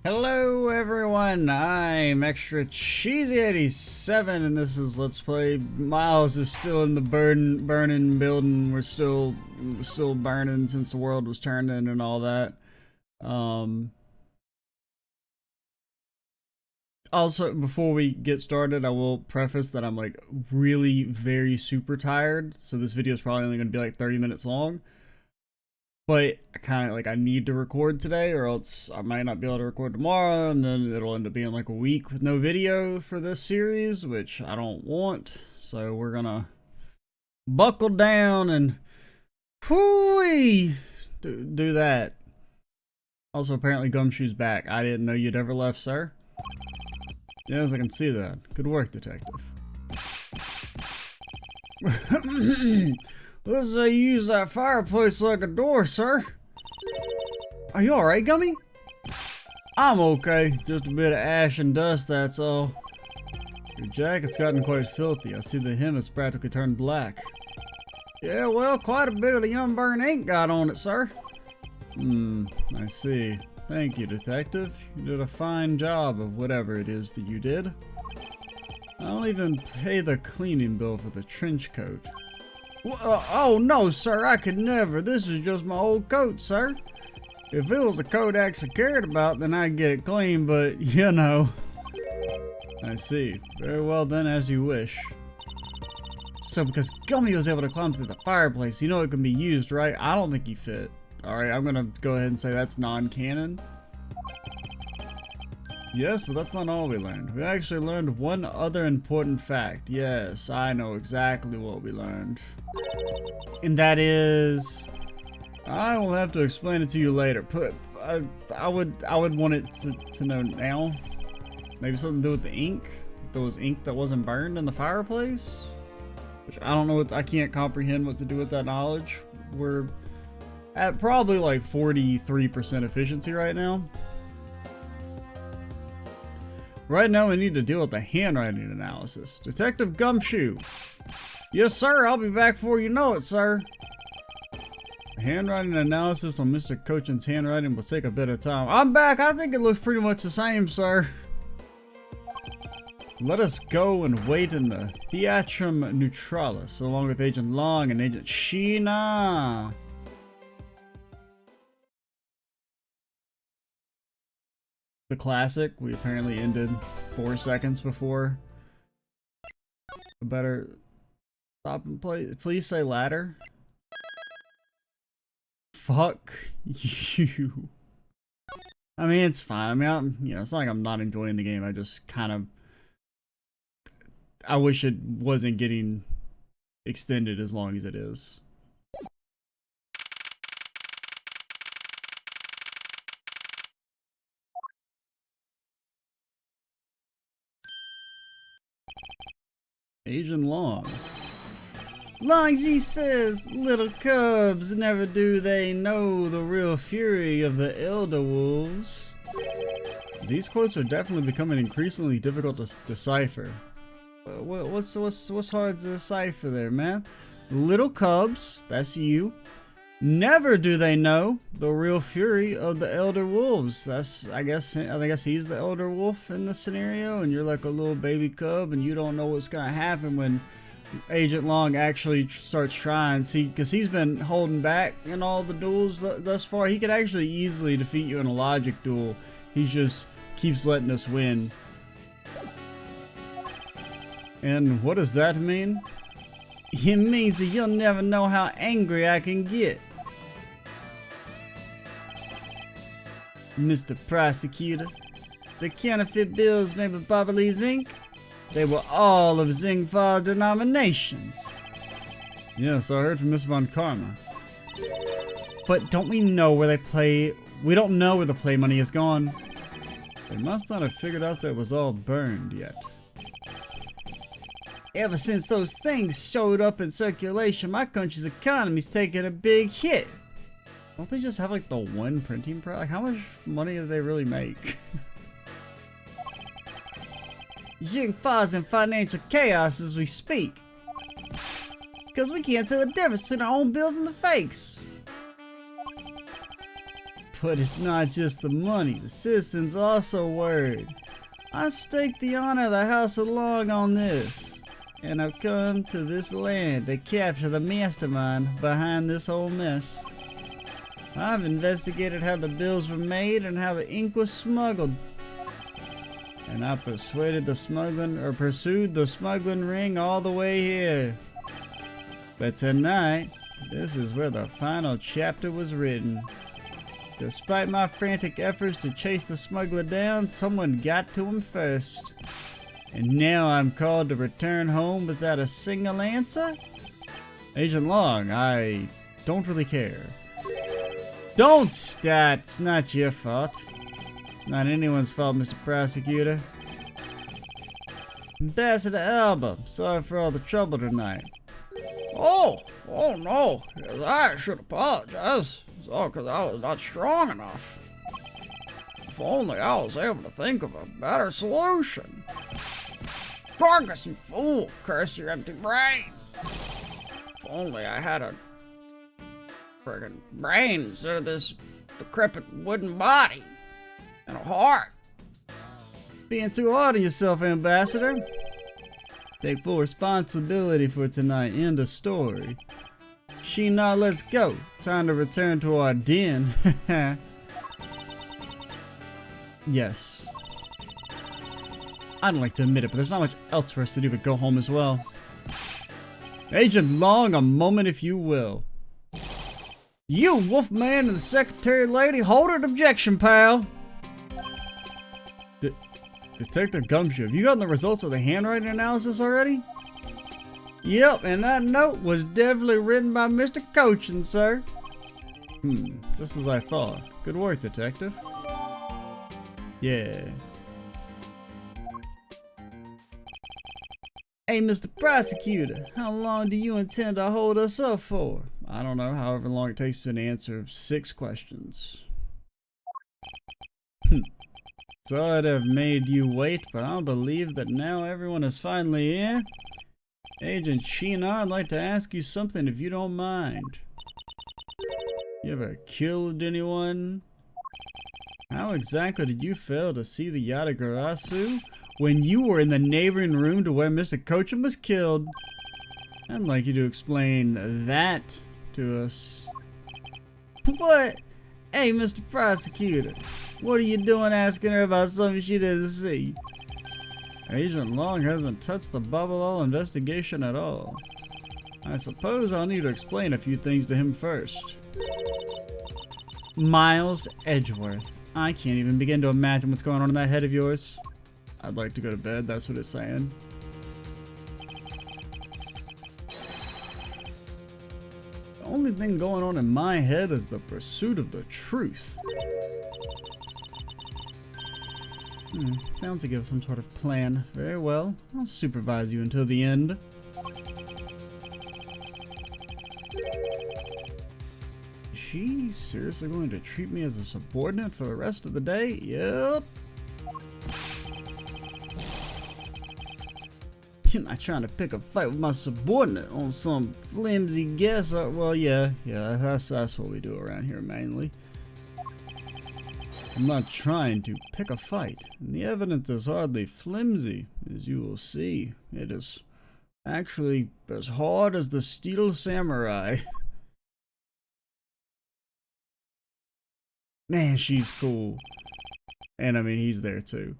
Hello everyone, I'm Extra Cheesy 87 and this is Let's Play. Miles is still in the burning building. We're still burning since the world was turning and all that. Also, before we get started, I will preface that I'm like really very super tired, so this video is probably only going to be like 30 minutes long. But I need to record today, or else I might not be able to record tomorrow, and then it'll end up being like a week with no video for this series, which I don't want. So we're gonna buckle down and do that. Also, apparently Gumshoe's back. I didn't know you'd ever left, sir. Yes, I can see that. Good work, detective. Let's use that fireplace like a door, sir. Are you alright, Gummy? I'm okay. Just a bit of ash and dust, that's all. Your jacket's gotten quite filthy. I see the hem has practically turned black. Yeah, well, quite a bit of the unburned ink got on it, sir. I see. Thank you, detective. You did a fine job of whatever it is that you did. I'll even pay the cleaning bill for the trench coat. Oh no, sir, I could never. This is just my old coat, sir. If it was a coat I actually cared about, then I'd get it clean, but you know. I see. Very well then, as you wish. So because Gummy was able to climb through the fireplace, you know it can be used, right? I don't think he fit. Alright, I'm gonna go ahead and say that's non-canon. Yes, but that's not all we learned. We actually learned one other important fact. Yes, I know exactly what we learned. And that is... I will have to explain it to you later. I would want it to know now. Maybe something to do with the ink. If there was ink that wasn't burned in the fireplace. Which I don't know, I can't comprehend what to do with that knowledge. We're at probably like 43% efficiency right now. Right now we need to deal with the handwriting analysis. Detective Gumshoe. Yes, sir. I'll be back before you know it, sir. The handwriting analysis on Mr. Coachen's handwriting will take a bit of time. I'm back. I think it looks pretty much the same, sir. Let us go and wait in the Theatrum Neutralis, along with Agent Long and Agent Sheena. The classic. We apparently ended 4 seconds before. Better stop and play. Please say ladder. Fuck you. I mean, it's fine. I mean, it's not like I'm not enjoying the game. I just kind of... I wish it wasn't getting extended as long as it is. Agent Long. Long G says, little cubs, never do they know the real fury of the elder wolves. These quotes are definitely becoming increasingly difficult to decipher. What's hard to decipher there, man? Little cubs, that's you. Never do they know the real fury of the elder wolves. I guess he's the elder wolf in this scenario, and you're like a little baby cub, and you don't know what's gonna happen when Agent Long actually starts trying. See, because he's been holding back in all the duels thus far. He could actually easily defeat you in a logic duel. He just keeps letting us win. And what does that mean? It means that you'll never know how angry I can get. Mr. Prosecutor, the counterfeit bills made with Bobby Lee's ink, they were all of Zingfar's denominations. Yes, I heard from Miss Von Karma. But don't we know where they play? We don't know where the play money is gone. They must not have figured out that it was all burned yet. Ever since those things showed up in circulation, my country's economy's taken a big hit. Don't they just have like the one printing press? Like, how much money do they really make? Jingfa's in financial chaos as we speak. Because we can't tell the difference between our own bills and the fakes. But it's not just the money. The citizens also worried. I staked the honor of the house along on this, and I've come to this land to capture the mastermind behind this whole mess. I've investigated how the bills were made and how the ink was smuggled. And I pursued the smuggling ring all the way here. But tonight, this is where the final chapter was written. Despite my frantic efforts to chase the smuggler down, someone got to him first. And now I'm called to return home without a single answer? Agent Long, I don't really care. Don't start. It's not your fault. It's not anyone's fault, Mr. Prosecutor. Ambassador Alba, sorry for all the trouble tonight. Oh no. Yes, I should apologize. It's all because I was not strong enough. If only I was able to think of a better solution. Dorcas, you fool! Curse your empty brain! If only I had a friggin' brain instead of this decrepit wooden body. And a heart. Being too hard on yourself, Ambassador. Take full responsibility for tonight. End of story. Sheena, let's go. Time to return to our den. Yes. I don't like to admit it, but there's not much else for us to do but go home as well. Agent Long, a moment if you will. You, Wolfman, and the secretary lady, hold an objection, pal. Detective Gumshoe, have you gotten the results of the handwriting analysis already? Yep, and that note was definitely written by Mr. Coachen, sir. Just as I thought. Good work, detective. Yeah. Hey, Mr. Prosecutor, how long do you intend to hold us up for? I don't know, however long it takes to answer 6 questions. So I'd have made you wait, but I believe that now everyone is finally here. Agent Sheena, I'd like to ask you something if you don't mind. You ever killed anyone? How exactly did you fail to see the Yatagarasu when you were in the neighboring room to where Mr. Coachen was killed? I'd like you to explain that to us. What? Hey, Mr. Prosecutor, what are you doing asking her about something she didn't see? Agent Long hasn't touched the Babalol investigation at all. I suppose I'll need to explain a few things to him first. Miles Edgeworth. I can't even begin to imagine what's going on in that head of yours. I'd like to go to bed, that's what it's saying. The only thing going on in my head is the pursuit of the truth. Sounds like you have some sort of plan. Very well. I'll supervise you until the end. Is she seriously going to treat me as a subordinate for the rest of the day? Yep. You're not trying to pick a fight with my subordinate on some flimsy guess. Well, yeah, that's what we do around here mainly. I'm not trying to pick a fight, and the evidence is hardly flimsy, as you will see. It is actually as hard as the steel samurai. Man, she's cool. And I mean, he's there too.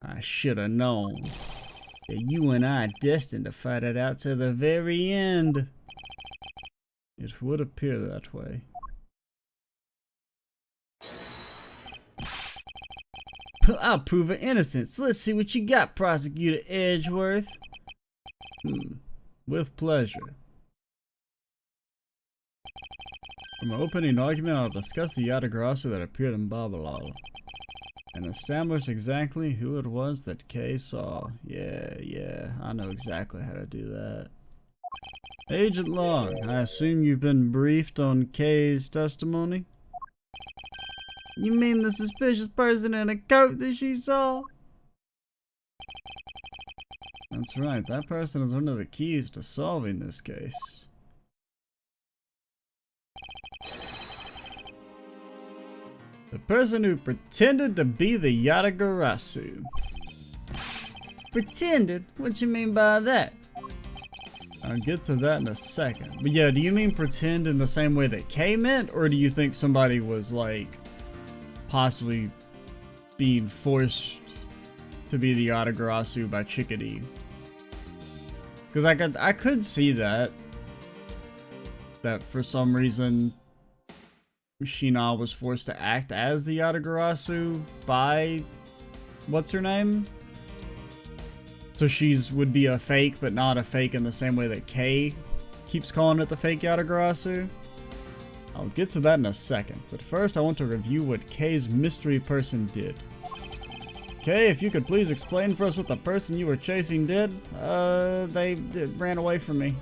I should have known that you and I are destined to fight it out to the very end. It would appear that way. I'll prove her innocence. Let's see what you got, Prosecutor Edgeworth. With pleasure. From an opening argument, I'll discuss the Yatagarasu that appeared in Babalol and establish exactly who it was that Kay saw. Yeah, I know exactly how to do that. Agent Long, I assume you've been briefed on Kay's testimony? You mean the suspicious person in a coat that she saw? That's right, that person is one of the keys to solving this case. The person who pretended to be the Yatagarasu. Pretended? What you mean by that? I'll get to that in a second. But yeah, do you mean pretend in the same way that Kay meant? Or do you think somebody was like possibly being forced to be the Yatagarasu by Chickadee? Because I could see that for some reason Sheena was forced to act as the Yatagarasu by what's her name? So she's would be a fake, but not a fake in the same way that Kay keeps calling it the fake Yatagarasu. I'll get to that in a second, but first I want to review what Kay's mystery person did. Kay, if you could please explain for us what the person you were chasing did. They ran away from me.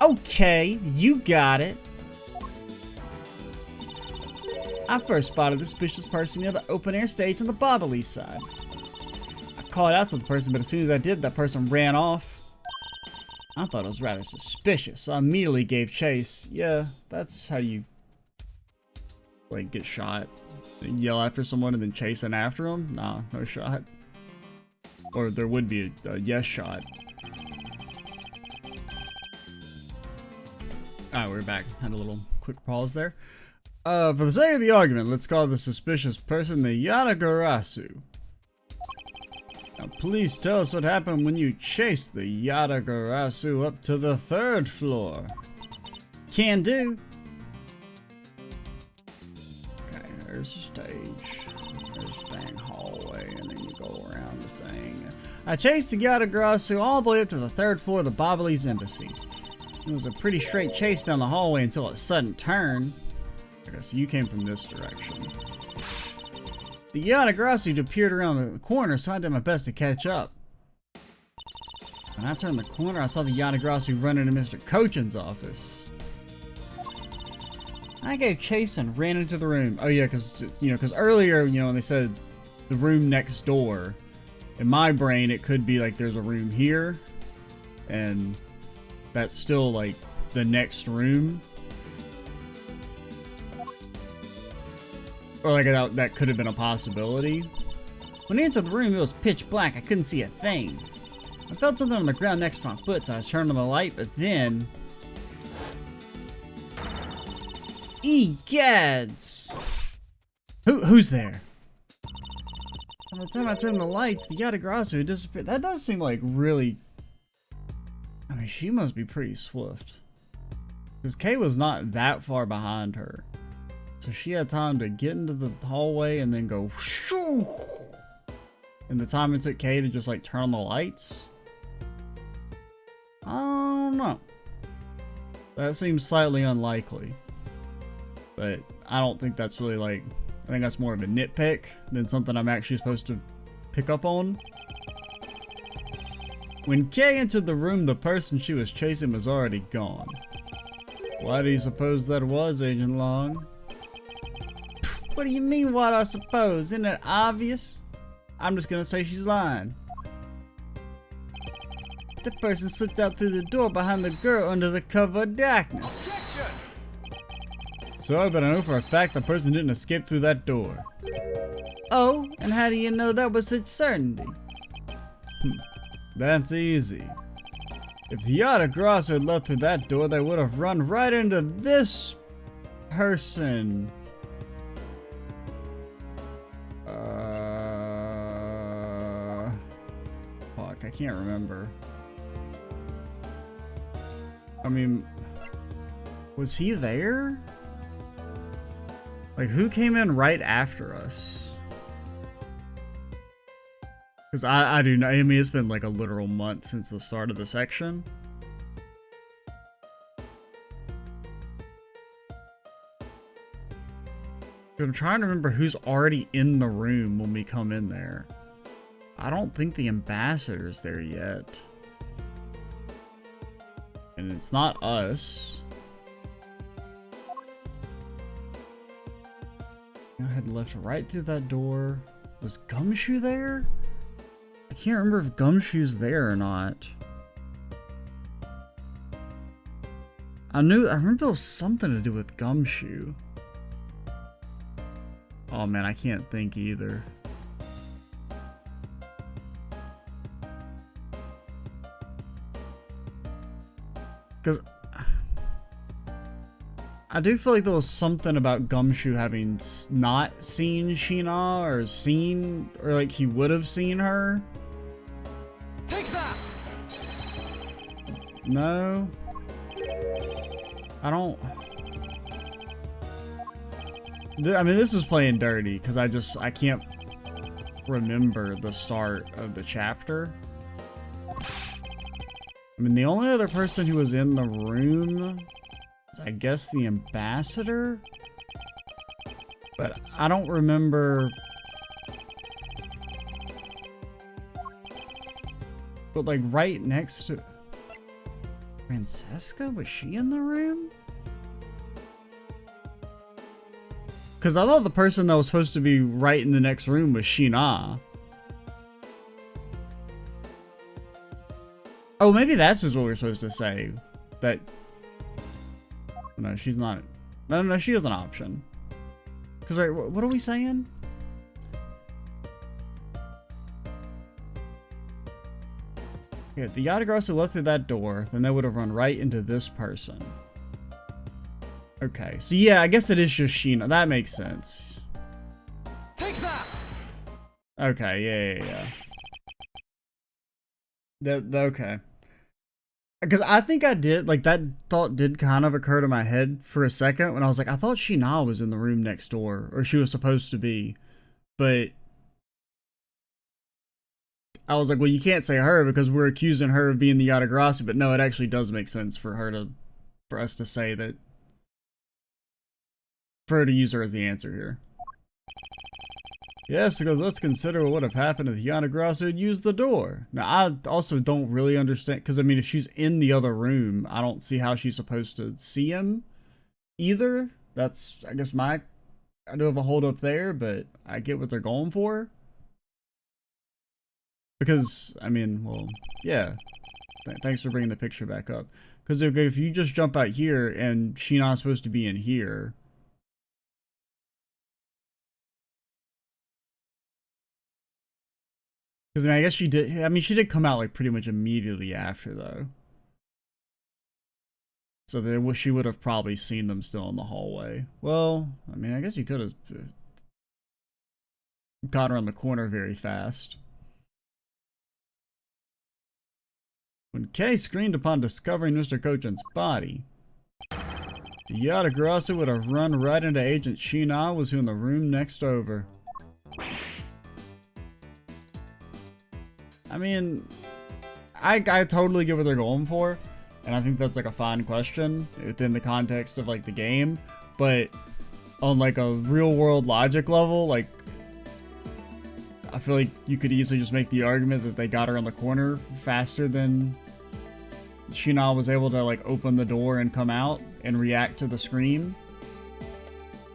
Okay, you got it. I first spotted the suspicious person near the open air stage on the Bobbly side. I called out to the person, but as soon as I did, that person ran off. I thought it was rather suspicious, so I immediately gave chase. Yeah, that's how you, like, get shot. Yell after someone and then chasing after them? Nah, no shot. Or there would be a yes shot. Alright, we're back. Had a little quick pause there. For the sake of the argument, let's call the suspicious person the Yatagarasu. Now, please tell us what happened when you chased the Yatagarasu up to the 3rd floor. Can do. Okay, there's the stage. There's the dang hallway, and then you go around the thing. I chased the Yatagarasu all the way up to the 3rd floor of the Bobbly's embassy. It was a pretty straight chase down the hallway until a sudden turn. Okay, so you came from this direction. The Yatagarasu appeared around the corner, so I did my best to catch up. When I turned the corner, I saw the Yatagarasu run into Mr. Coachen's office. I gave chase and ran into the room. Oh yeah, because earlier, when they said the room next door, in my brain it could be like there's a room here, and that's still like the next room. Or like that could have been a possibility. When I entered the room, it was pitch black. I couldn't see a thing. I felt something on the ground next to my foot, so I turned on the light, but then... Egads! Who's there? By the time I turned the lights, the Yatagarasu disappeared. That does seem like really... I mean, she must be pretty swift. Because Kay was not that far behind her. So she had time to get into the hallway and then go shoo. And the time it took Kay to just like turn on the lights? I don't know. That seems slightly unlikely. But I don't think that's really like... I think that's more of a nitpick than something I'm actually supposed to pick up on. When Kay entered the room, the person she was chasing was already gone. Why do you suppose that was, Agent Long? What do you mean, what I suppose? Isn't it obvious? I'm just gonna say she's lying. The person slipped out through the door behind the girl under the cover of darkness. So, but I know for a fact the person didn't escape through that door. Oh, and how do you know that with such certainty? That's easy. If the Yatagarasu had left through that door, they would have run right into this person. Fuck, I can't remember. I mean, was he there? Like, who came in right after us? Because I do know, I mean, it's been like a literal month since the start of the section. I'm trying to remember who's already in the room when we come in there. I don't think the ambassador's there yet. And it's not us. I had left right through that door. Was Gumshoe there? I can't remember if Gumshoe's there or not. I remember there was something to do with Gumshoe. Oh man, I can't think either. Because I do feel like there was something about Gumshoe having not seen Sheena, or like he would have seen her. Take that! No. I don't. I mean, this is playing dirty because I can't remember the start of the chapter. I mean, the only other person who was in the room is, I guess, the ambassador. But I don't remember. But like right next to Francesca, was she in the room? Because I thought the person that was supposed to be right in the next room was Sheena. Oh, maybe that's just what we're supposed to say. That... No, she's not... No, she is an option. Because, right, what are we saying? Okay, if the Yatagrossa left through that door, then they would have run right into this person. Okay, so yeah, I guess it is just Sheena. That makes sense. Take that! Okay, yeah. Okay. Because I think I did, like, that thought did kind of occur to my head for a second when I was like, I thought Sheena was in the room next door, or she was supposed to be, but I was like, well, you can't say her because we're accusing her of being the Yatagrassi, but no, it actually does make sense for us to say that, for her to use her as the answer here. Yes, because let's consider what would have happened if Yanagrasa had used the door. Now, I also don't really understand, because, I mean, if she's in the other room, I don't see how she's supposed to see him either. That's, I guess, I do have a hold up there, but I get what they're going for. Because, I mean, well, yeah. Thanks for bringing the picture back up. Because if you just jump out here, and Sheena's supposed to be in here... Because, I mean, I guess she did... I mean, she did come out, like, pretty much immediately after, though. So she would have probably seen them still in the hallway. Well, I mean, I guess you could have got around the corner very fast. When Kay screamed upon discovering Mr. Coachen's body, the Yatagrasa would have run right into Agent Sheena, was who in the room next over. I mean, I totally get what they're going for, and I think that's like a fine question within the context of like the game, but on like a real world logic level, like I feel like you could easily just make the argument that they got around the corner faster than Sheena was able to like open the door and come out and react to the scream.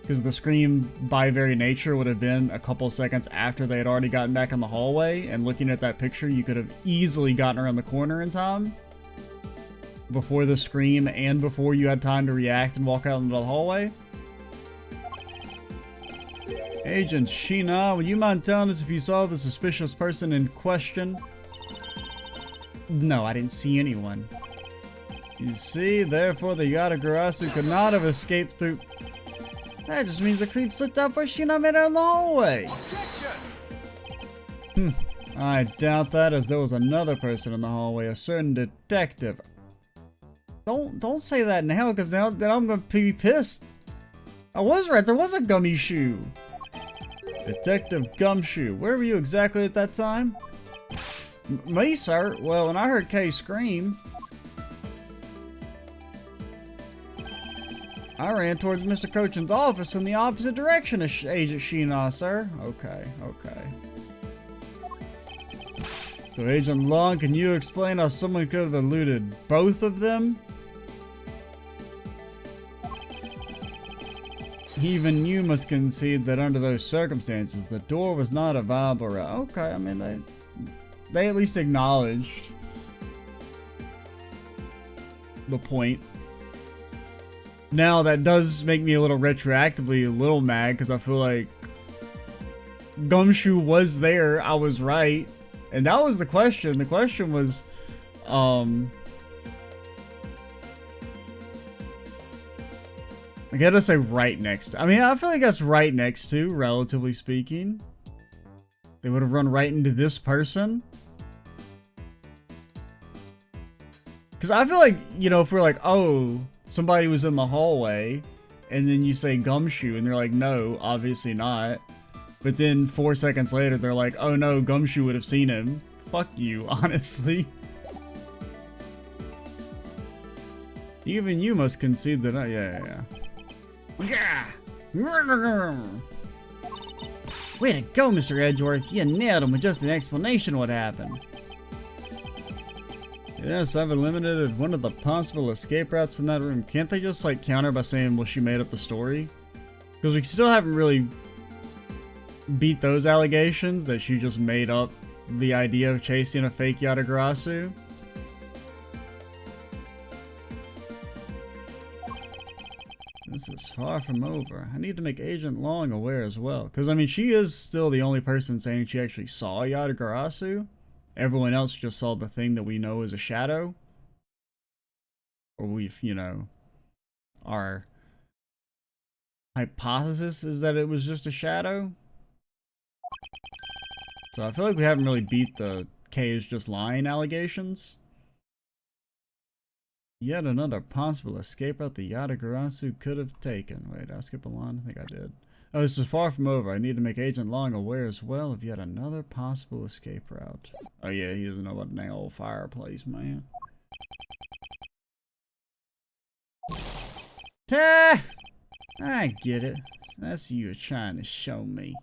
Because the scream, by very nature, would have been a couple seconds after they had already gotten back in the hallway. And looking at that picture, you could have easily gotten around the corner in time. Before the scream and before you had time to react and walk out into the hallway. Agent Sheena, would you mind telling us if you saw the suspicious person in question? No, I didn't see anyone. You see, therefore the Yatagarasu could not have escaped through... That just means the creep slipped out before Sheena made it in the hallway. I doubt that, as there was another person in the hallway, a certain detective. Don't say that now, because now then I'm gonna be pissed. I was right, there was a gummy shoe. Detective Gumshoe, where were you exactly at that time? Me, sir? Well, when I heard Kay scream, I ran towards Mr. Coachen's office in the opposite direction of Agent Sheena, sir. Okay. So, Agent Long, can you explain how someone could have eluded both of them? Even you must concede that under those circumstances, the door was not a viable route. Okay, I mean, they at least acknowledged the point. Now, that does make me a little retroactively a little mad, because I feel like Gumshoe was there, I was right. And that was the question. The question was, I gotta say right next. I mean, I feel like that's right next to, relatively speaking. They would have run right into this person. Because I feel like, you know, if we're like, oh, somebody was in the hallway, and then you say Gumshoe, and they're like, no, obviously not. But then 4 seconds later, they're like, oh no, Gumshoe would have seen him. Fuck you, honestly. Even you must concede that, yeah. Way to go, Mr. Edgeworth. You nailed him with just an explanation of what happened. Yes, I've eliminated one of the possible escape routes in that room. Can't they just, like, counter by saying, well, she made up the story? Because we still haven't really beat those allegations that she just made up the idea of chasing a fake Yatagarasu. This is far from over. I need to make Agent Long aware as well. Because, I mean, she is still the only person saying she actually saw Yatagarasu. Everyone else just saw the thing that we know is a shadow. Or we've, you know, our hypothesis is that it was just a shadow. So I feel like we haven't really beat the K is just lying allegations. Yet another possible escape route the Yatagarasu could have taken. Wait, did I skip a line? I think I did. Oh, this is far from over. I need to make Agent Long aware as well of yet another possible escape route. Oh yeah, he doesn't know about an old fireplace, man. Ta! I get it. That's what you were trying to show me.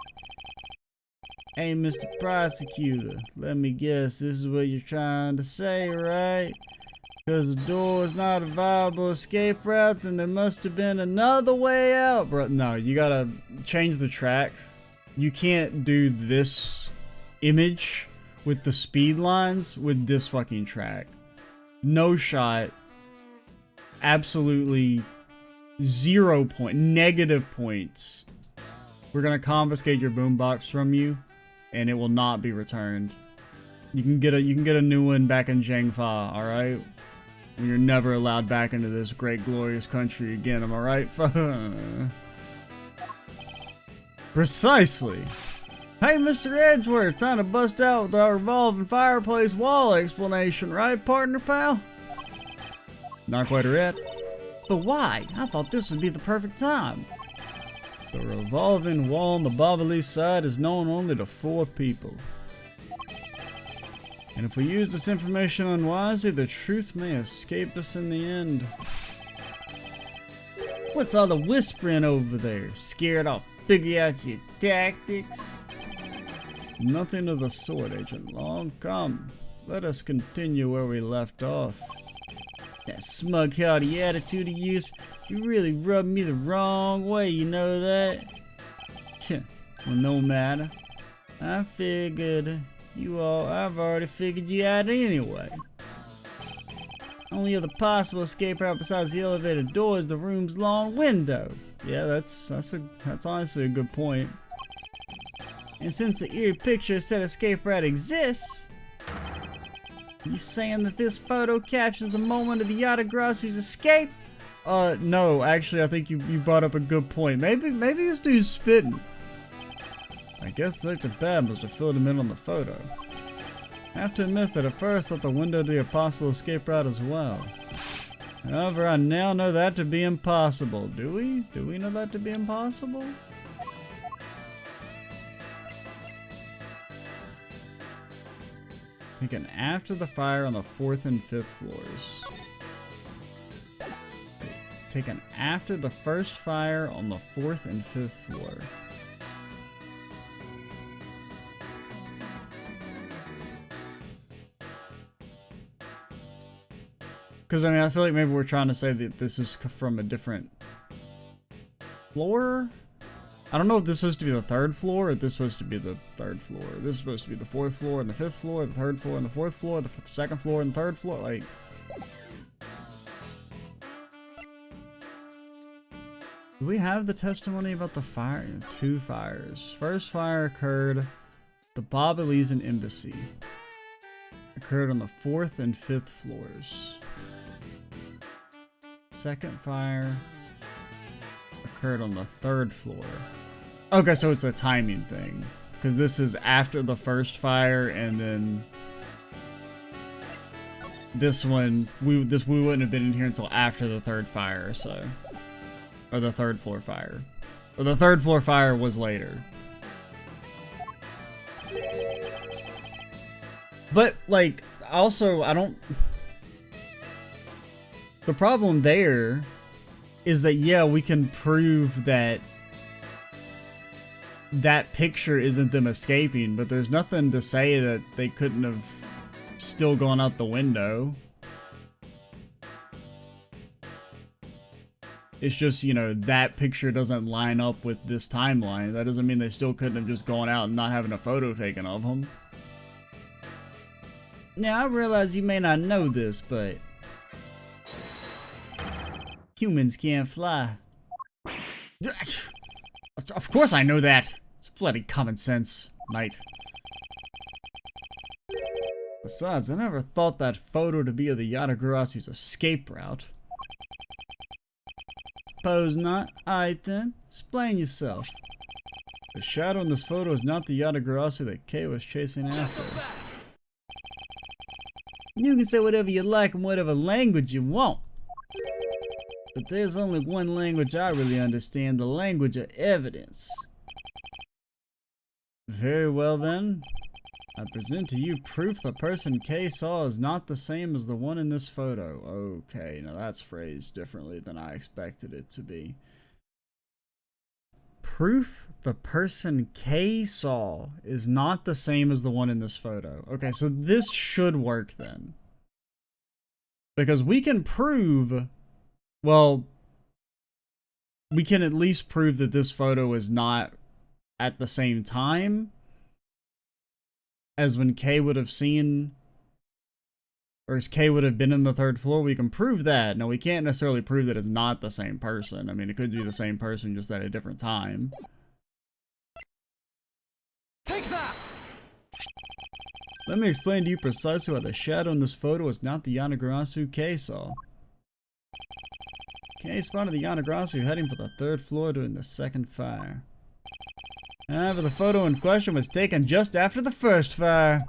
Hey, Mr. Prosecutor, let me guess, this is what you're trying to say, right? Because the door is not a viable escape route, then there must have been another way out. Bro, no, you gotta change the track. You can't do this image with the speed lines with this fucking track. No shot. Absolutely 0 point, negative points. We're gonna confiscate your boombox from you, and it will not be returned. You can get a new one back in Zhangfa, all right? You're never allowed back into this great glorious country again, am I right? Precisely. Hey, Mr. Edgeworth, trying to bust out with our revolving fireplace wall explanation, right, partner pal? Not quite yet. But why? I thought this would be the perfect time. The revolving wall on the Babalee side is known only to 4 people. And if we use this information unwisely, the truth may escape us in the end. What's all the whispering over there? Scared I'll figure out your tactics? Nothing of the sort, Agent Long. Come, let us continue where we left off. That smug, haughty attitude of yours, you really rubbed me the wrong way, you know that? Well, no matter. I figured... I've already figured you out anyway. Only other possible escape route besides the elevator door is the room's long window. Yeah, that's honestly a good point. And since the eerie picture said escape route exists, you saying that this photo captures the moment of the Yatagarasu's escape? No, actually I think you brought up a good point. Maybe this dude's spitting. I guess Dr. Bad must have filled him in on the photo. I have to admit that at first I thought the window to be a possible escape route as well. However, I now know that to be impossible. Do we? Do we know that to be impossible? Taken after the fire on the 4th and 5th floors. Taken after the first fire on the 4th and 5th floor. Because, I mean, I feel like maybe we're trying to say that this is from a different floor? I don't know if this is supposed to be the 3rd floor or if this is supposed to be the 3rd floor. This is supposed to be the 4th floor and the 5th floor, the 3rd floor and the 4th floor, the 2nd floor and the 3rd floor. Like... Do we have the testimony about the fire? 2 fires. First fire occurred at the Bob Elysian Embassy. Occurred on the 4th and 5th floors. Second fire occurred on the 3rd floor. Okay, so it's a timing thing. Because this is after the first fire, and then this one, we wouldn't have been in here until after the 3rd fire, so. Or the 3rd floor fire. Or the 3rd floor fire was later. But, like, also, I don't... The problem there is that, yeah, we can prove that that picture isn't them escaping, but there's nothing to say that they couldn't have still gone out the window. It's just, you know, that picture doesn't line up with this timeline. That doesn't mean they still couldn't have just gone out and not having a photo taken of them. Now, I realize you may not know this, but humans can't fly. Of course I know that. It's bloody common sense, mate. Besides, I never thought that photo to be of the Yatagarasu's escape route. Suppose not. Alright then, explain yourself. The shadow in this photo is not the Yatagarasu that Kay was chasing after. You can say whatever you like in whatever language you want. But there's only one language I really understand, the language of evidence. Very well then. I present to you proof the person Kay saw is not the same as the one in this photo. Okay, now that's phrased differently than I expected it to be. Proof the person Kay saw is not the same as the one in this photo. Okay, so this should work then. Because we can prove... Well, we can at least prove that this photo is not at the same time as when Kay would have seen, or as Kay would have been in the 3rd floor. We can prove that. Now, we can't necessarily prove that it's not the same person. I mean, it could be the same person, just at a different time. Take that! Let me explain to you precisely why the shadow in this photo is not the Yanagarasu Kay saw. Kay spotted the Yanagarasu heading for the 3rd floor during the 2nd fire. However, the photo in question was taken just after the 1st fire.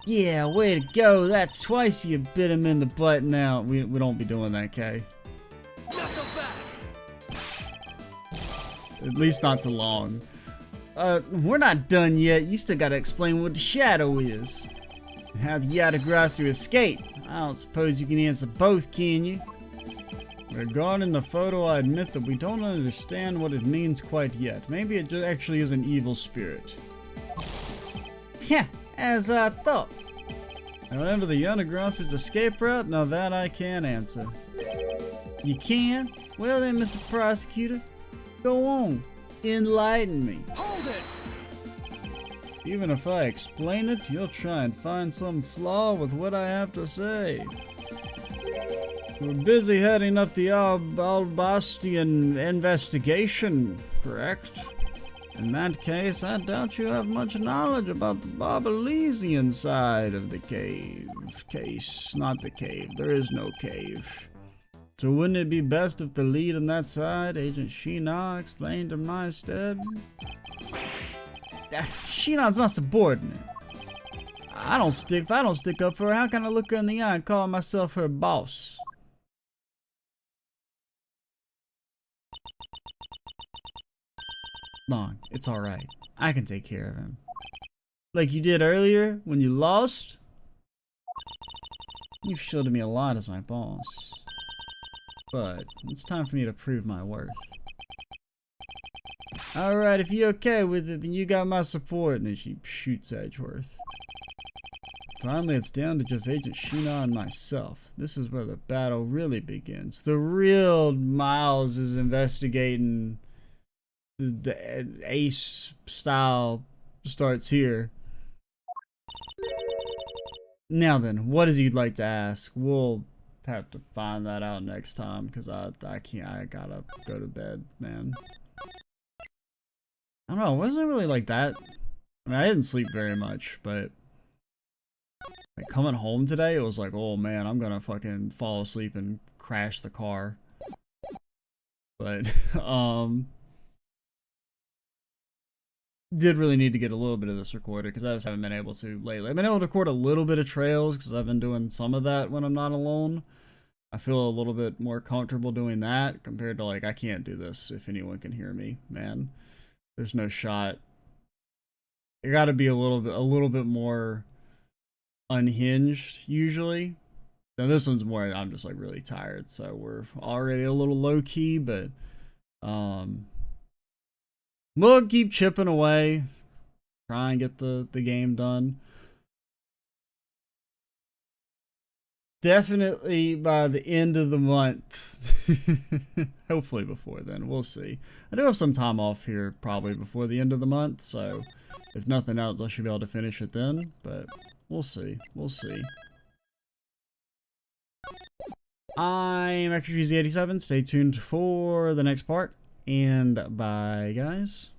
Yeah, way to go. That's twice you bit him in the butt now. We don't be doing that, Kay. At least not too long. We're not done yet. You still gotta explain what the shadow is. And how the Yatagarasu escaped. I don't suppose you can answer both, can you? Regarding the photo, I admit that we don't understand what it means quite yet. Maybe it just actually is an evil spirit. Yeah, as I thought. However, the Yatagarazu's escape route, now that I can answer. You can? Well then, Mr. Prosecutor, go on. Enlighten me. Hold it! Even if I explain it, you'll try and find some flaw with what I have to say. We're busy heading up the Albastian investigation, correct? In that case, I doubt you have much knowledge about the Bob Elysian side of the cave. Case, not the cave. There is no cave. So wouldn't it be best if the lead on that side, Agent Sheena, explained in my stead? Sheena's my subordinate. If I don't stick up for her, how can I look her in the eye and call myself her boss? Long, it's alright. I can take care of him. Like you did earlier when you lost? You've showed me a lot as my boss. But it's time for me to prove my worth. Alright, if you're okay with it, then you got my support. And then she shoots Edgeworth. Finally, it's down to just Agent Sheena and myself. This is where the battle really begins. The real Miles is investigating. The Ace style starts here. Now then, what is it you'd like to ask? We'll have to find that out next time because I can't. I gotta go to bed, man. I don't know. It wasn't really like that. I mean, I didn't sleep very much, but like coming home today, it was like, oh man, I'm gonna fucking fall asleep and crash the car. But did really need to get a little bit of this recorded because I just haven't been able to lately. I've been able to record a little bit of trails because I've been doing some of that when I'm not alone. I feel a little bit more comfortable doing that compared to like I can't do this if anyone can hear me, man. There's no shot. You got to be a little bit more unhinged usually. Now this one's more I'm just like really tired, so we're already a little low key, but we'll keep chipping away, try and get the game done. Definitely by the end of the month. Hopefully before then, we'll see. I do have some time off here probably before the end of the month, so if nothing else I should be able to finish it then, but we'll see. We'll see. I'm XGZ87. Stay tuned for the next part, and bye guys.